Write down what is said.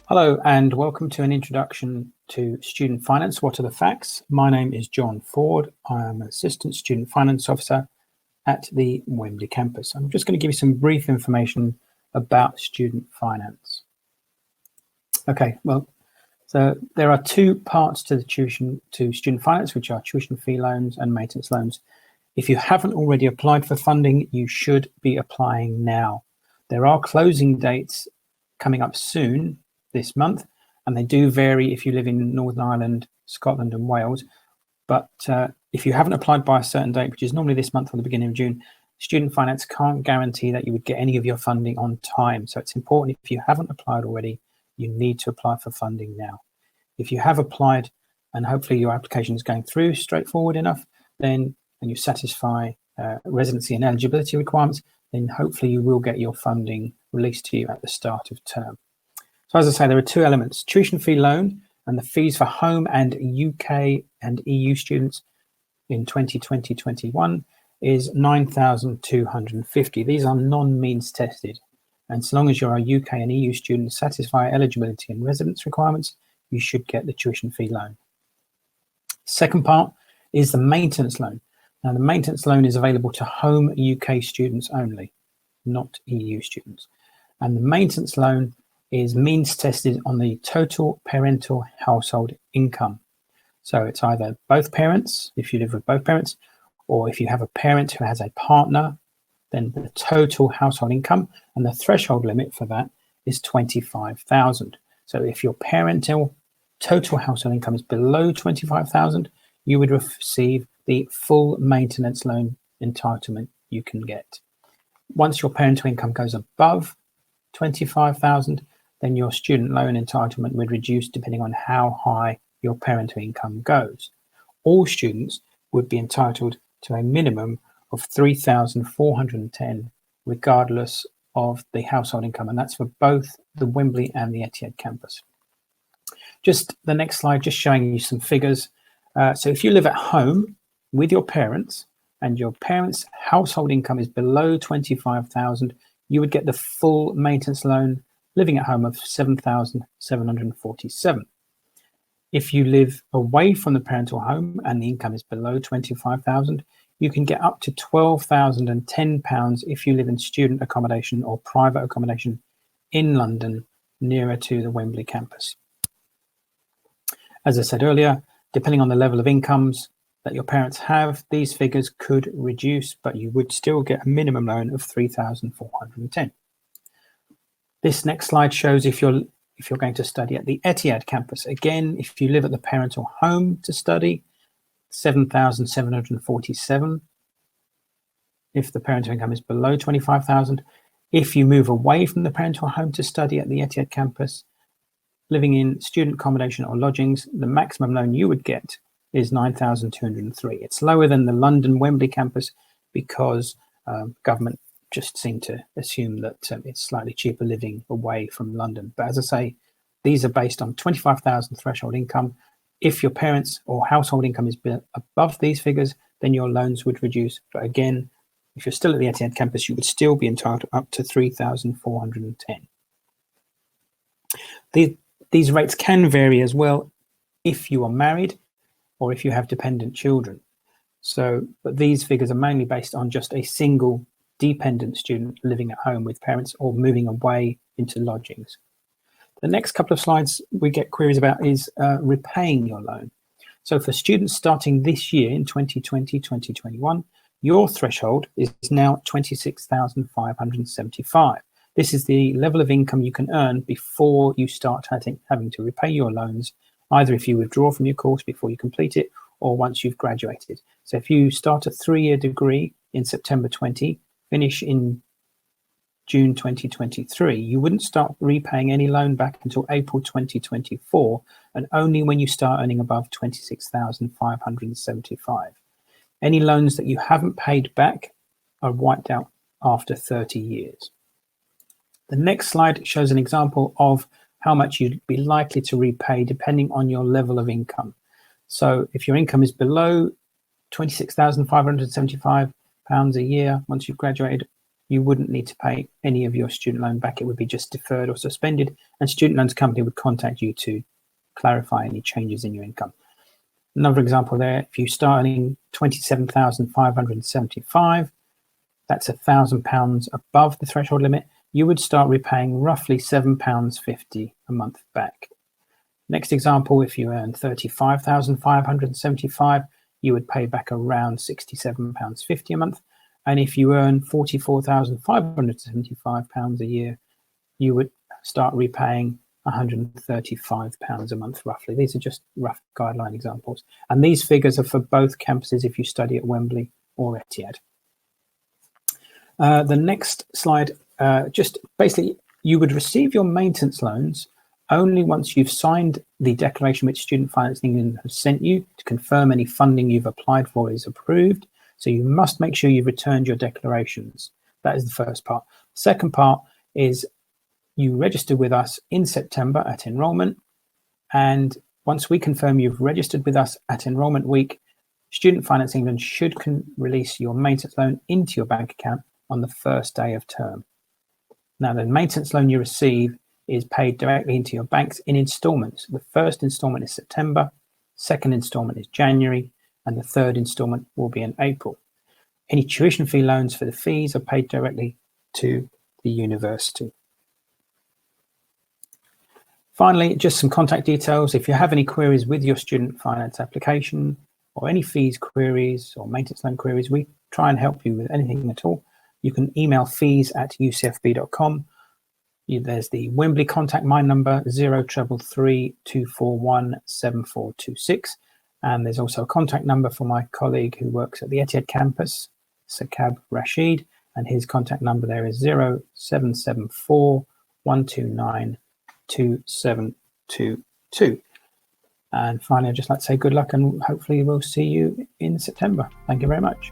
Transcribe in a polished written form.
Hello and welcome to an introduction to student finance. What are the facts? My name is John Ford. I am an Assistant Student Finance Officer at the Wembley campus. I'm just going to give you some brief information about student finance. Okay, well, so there are two parts to student finance, which are tuition fee loans and maintenance loans. If you haven't already applied for funding, you should be applying now. There are closing dates coming up soon this month, and they do vary if you live in Northern Ireland, Scotland and Wales. But if you haven't applied by a certain date, which is normally this month or the beginning of June, student finance can't guarantee that you would get any of your funding on time. So it's important, if you haven't applied already, you need to apply for funding now. If you have applied and hopefully your application is going through straightforward enough, then and you satisfy residency and eligibility requirements, then hopefully you will get your funding released to you at the start of term. So as I say, there are two elements: tuition fee loan and the fees for home and UK and EU students in 2020-21 is £9,250. These are non-means tested. And so long as you're a UK and EU student, satisfy eligibility and residence requirements, you should get the tuition fee loan. Second part is the maintenance loan. Now, the maintenance loan is available to home UK students only, not EU students. And the maintenance loan is means tested on the total parental household income. So it's either both parents, if you live with both parents, or if you have a parent who has a partner, then the total household income, and the threshold limit for that is 25,000. So if your parental total household income is below 25,000, you would receive the full maintenance loan entitlement you can get. Once your parental income goes above 25,000, then your student loan entitlement would reduce depending on how high your parental income goes. All students would be entitled to a minimum of 3,410 regardless of the household income, and that's for both the Wembley and the Etihad campus. Just the next slide, just showing you some figures. So if you live at home with your parents and your parents' household income is below 25,000, you would get the full maintenance loan living at home of 7,747. If you live away from the parental home and the income is below 25,000, you can get up to £12,010 if you live in student accommodation or private accommodation in London, nearer to the Wembley campus. As I said earlier, depending on the level of incomes that your parents have, these figures could reduce, but you would still get a minimum loan of 3,410. This next slide shows if you're going to study at the Etihad campus. Again, if you live at the parental home to study, 7,747. If the parental income is below 25,000. If you move away from the parental home to study at the Etihad campus, living in student accommodation or lodgings, the maximum loan you would get is 9,203. It's lower than the London Wembley campus because government just seem to assume that it's slightly cheaper living away from London. But as I say, these are based on 25,000 threshold income. If your parents' or household income is above these figures, then your loans would reduce. But again, if you're still at the Etihad campus, you would still be entitled up to 3,410. These rates can vary as well if you are married or if you have dependent children. But these figures are mainly based on just a single dependent student living at home with parents or moving away into lodgings. The next couple of slides we get queries about is repaying your loan. So for students starting this year in 2020-2021, your threshold is now 26,575. This is the level of income you can earn before you start having to repay your loans, either if you withdraw from your course before you complete it or once you've graduated. So if you start a 3-year degree in September 20, finish in June 2023, you wouldn't start repaying any loan back until April 2024, and only when you start earning above 26,575. Any loans that you haven't paid back are wiped out after 30 years. The next slide shows an example of how much you'd be likely to repay depending on your level of income. So if your income is below £26,575 a year once you've graduated, you wouldn't need to pay any of your student loan back. It would be just deferred or suspended, and student loans company would contact you to clarify any changes in your income. Another example there, if you start earning 27,575, that's £1,000 above the threshold limit, you would start repaying roughly £7.50 a month back. Next example, if you earn 35,575, you would pay back around £67.50 a month. And if you earn £44,575 a year, you would start repaying £135 a month roughly. These are just rough guideline examples. And these figures are for both campuses if you study at Wembley or Etihad. The next slide, just basically, you would receive your maintenance loans only once you've signed the declaration which Student Finance England has sent you to confirm any funding you've applied for is approved. So you must make sure you've returned your declarations. That is the first part. Second part is you register with us in September at enrolment. And once we confirm you've registered with us at enrolment week, Student Finance England should release your maintenance loan into your bank account on the first day of term. Now, the maintenance loan you receive is paid directly into your banks in installments. The first installment is September, second installment is January, and the third installment will be in April. Any tuition fee loans for the fees are paid directly to the university. Finally, just some contact details. If you have any queries with your student finance application or any fees queries or maintenance loan queries, we try and help you with anything at all. You can email fees@ucfb.com. There's the Wembley contact my number 0333 241 7426. And there's also a contact number for my colleague who works at the Etihad campus, Sakab Rashid, and his contact number there is 0774 129 2722. And finally, I'd just like to say good luck and hopefully we'll see you in September. Thank you very much.